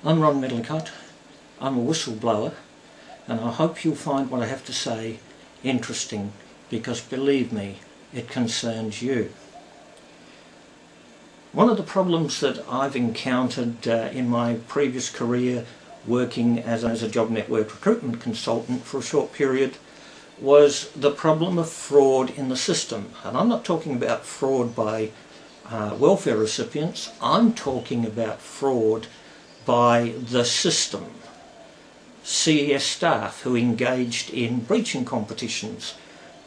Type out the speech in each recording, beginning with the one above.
I'm Ron Medlicott. I'm a whistleblower, and I hope you'll find what I have to say interesting, because believe me, it concerns you. One of the problems that I've encountered in my previous career working as a job network recruitment consultant for a short period was the problem of fraud in the system. And I'm not talking about fraud by welfare recipients, I'm talking about fraud by the system. CES staff who engaged in breaching competitions.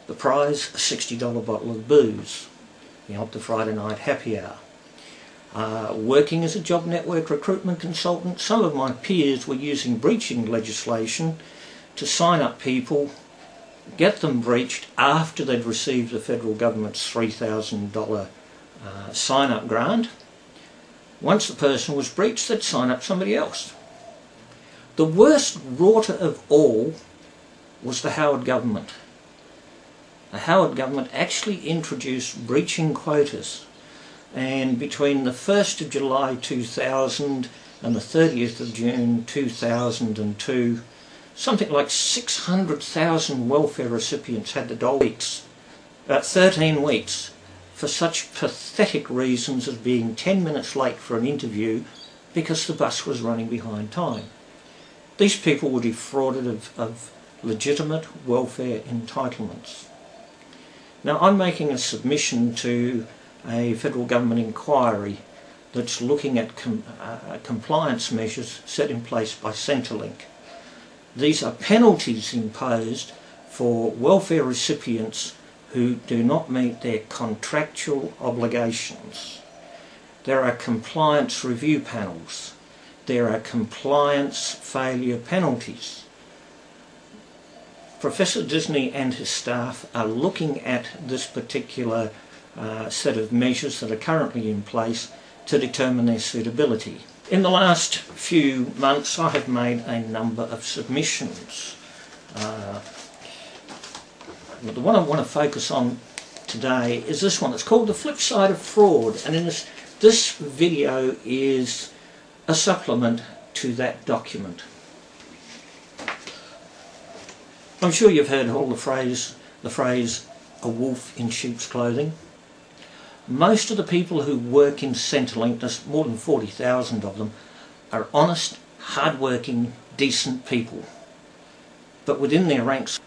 The prize, a $60 bottle of booze, the Friday night happy hour. Working as a job network recruitment consultant, some of my peers were using breaching legislation to sign up people, get them breached after they'd received the federal government's $3,000 sign-up grant. Once the person was breached, they'd sign up somebody else. The worst rorter of all was the Howard government. The Howard government actually introduced breaching quotas, and between the 1st of July 2000 and the 30th of June 2002, something like 600,000 welfare recipients had the dole weeks, about 13 weeks, for such pathetic reasons as being 10 minutes late for an interview because the bus was running behind time. These people were defrauded of legitimate welfare entitlements. Now, I'm making a submission to a federal government inquiry that's looking at compliance measures set in place by Centrelink. These are penalties imposed for welfare recipients who do not meet their contractual obligations. There are compliance review panels. There are compliance failure penalties. Professor Disney and his staff are looking at this particular set of measures that are currently in place to determine their suitability. In the last few months I have made a number of submissions. The one I want to focus on today is this one. It's called The Flip Side of Fraud, and in this video is a supplement to that document. I'm sure you've heard all the phrase a wolf in sheep's clothing. Most of the people who work in Centrelink, there's more than 40,000 of them, are honest, hard-working, decent people. But within their ranks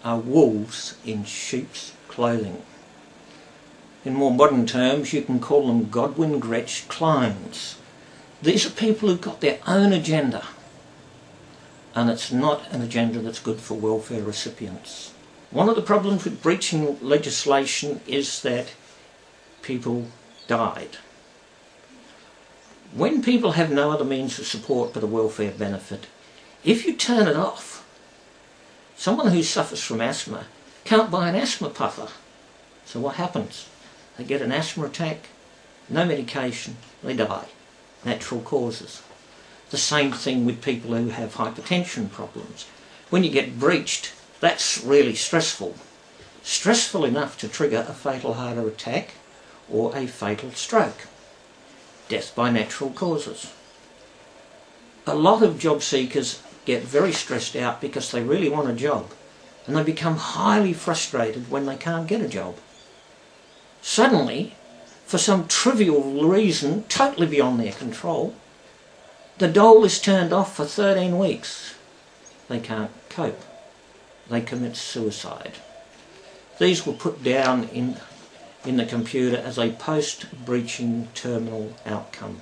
are wolves in sheep's clothing. In more modern terms, you can call them Godwin Gretsch clones. These are people who've got their own agenda, and it's not an agenda that's good for welfare recipients. One of the problems with breaching legislation is that people died. When people have no other means of support but a welfare benefit, if you turn it off, someone who suffers from asthma can't buy an asthma puffer. So what happens? They get an asthma attack, no medication, they die. Natural causes. The same thing with people who have hypertension problems. When you get breached, that's really stressful. Stressful enough to trigger a fatal heart attack or a fatal stroke. Death by natural causes. A lot of job seekers get very stressed out because they really want a job, and they become highly frustrated when they can't get a job. Suddenly, for some trivial reason totally beyond their control, the dole is turned off for 13 weeks. They can't cope. They commit suicide. These were put down in the computer as a post-breaching terminal outcome.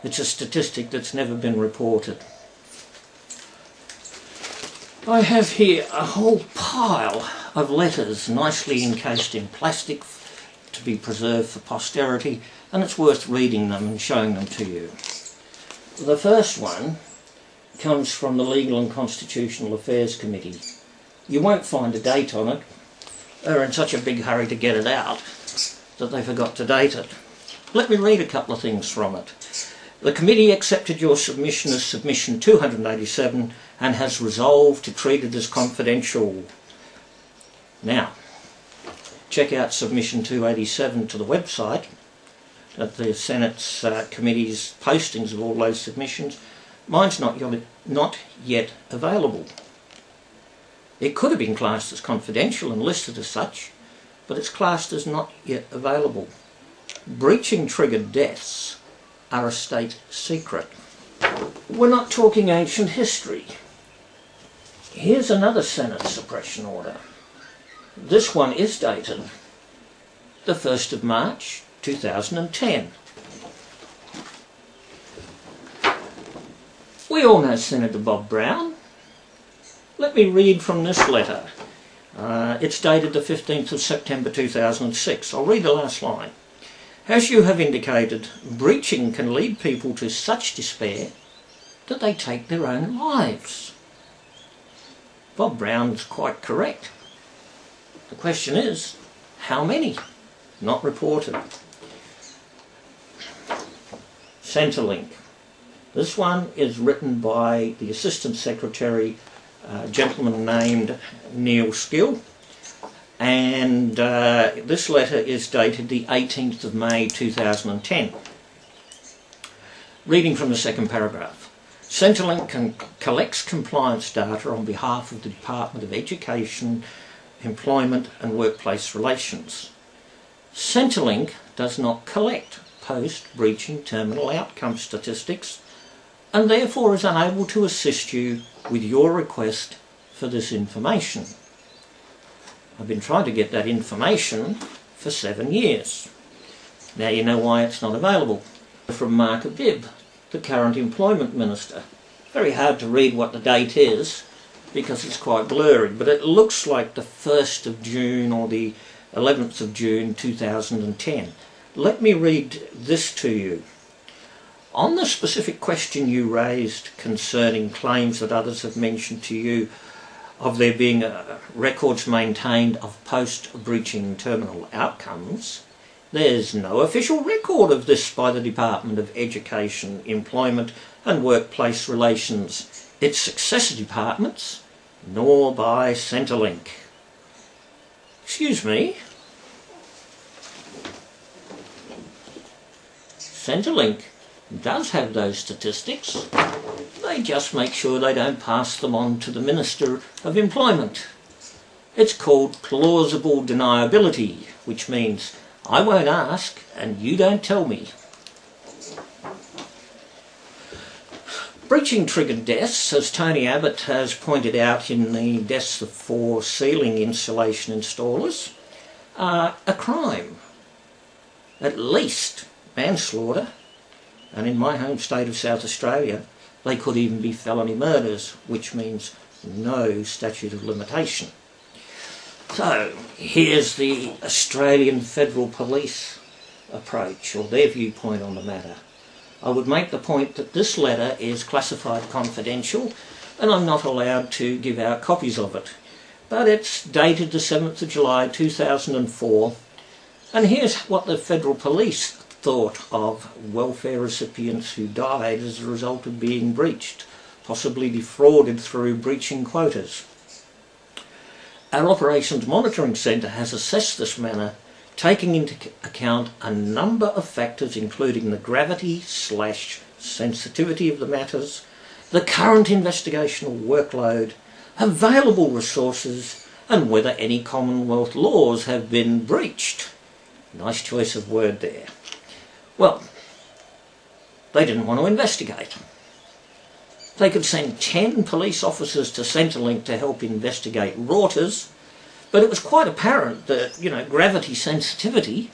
It's a statistic that's never been reported. I have here a whole pile of letters nicely encased in plastic to be preserved for posterity, and it's worth reading them and showing them to you. The first one comes from the Legal and Constitutional Affairs Committee. You won't find a date on it. They're in such a big hurry to get it out that they forgot to date it. Let me read a couple of things from it. The committee accepted your submission as submission 287 and has resolved to treat it as confidential. Now, check out submission 287 to the website. at the Senate's committee's postings of all those submissions. Mine's not yet available. It could have been classed as confidential and listed as such, but it's classed as not yet available. Breaching triggered deaths are a state secret. We're not talking ancient history. Here's another Senate suppression order. This one is dated the 1st of March 2010. We all know Senator Bob Brown. Let me read from this letter. It's dated the 15th of September 2006. I'll read the last line. As you have indicated, breaching can lead people to such despair that they take their own lives. Bob Brown's quite correct. The question is, how many? Not reported. Centrelink. This one is written by the Assistant Secretary, a gentleman named Neil Skill, and this letter is dated the 18th of May 2010. Reading from the second paragraph. Centrelink collects compliance data on behalf of the Department of Education, Employment and Workplace Relations. Centrelink does not collect post-breaching terminal outcome statistics and therefore is unable to assist you with your request for this information. I've been trying to get that information for 7 years. Now you know why it's not available. From Mark Abib, the current Employment Minister. Very hard to read what the date is because it's quite blurry, but it looks like the 1st of June or the 11th of June 2010. Let me read this to you. On the specific question you raised concerning claims that others have mentioned to you of there being records maintained of post-breaching terminal outcomes, there's no official record of this by the Department of Education, Employment and Workplace Relations, its successor departments, nor by Centrelink. Excuse me? Centrelink does have those statistics. They just make sure they don't pass them on to the Minister of Employment. It's called plausible deniability, which means I won't ask and you don't tell me. Breaching triggered deaths, as Tony Abbott has pointed out in the deaths of 4 ceiling insulation installers, are a crime. At least manslaughter, and in my home state of South Australia they could even be felony murders, which means no statute of limitation. So here's the Australian Federal Police approach, or their viewpoint on the matter. I would make the point that this letter is classified confidential and I'm not allowed to give out copies of it. But it's dated the 7th of July 2004, and here's what the Federal Police thought of welfare recipients who died as a result of being breached, possibly defrauded through breaching quotas. Our Operations Monitoring Centre has assessed this matter, taking into account a number of factors including the gravity/sensitivity of the matters, the current investigational workload, available resources, and whether any Commonwealth laws have been breached. Nice choice of word there. Well, they didn't want to investigate. They could send 10 police officers to Centrelink to help investigate Reuters, but it was quite apparent that, gravity sensitivity,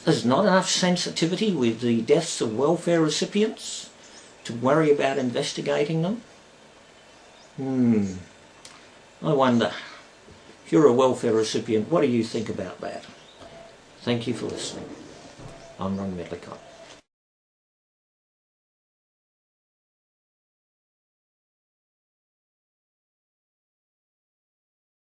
there's not enough sensitivity with the deaths of welfare recipients to worry about investigating them. I wonder, if you're a welfare recipient, what do you think about that? Thank you for listening. I'm Ron Medlicott.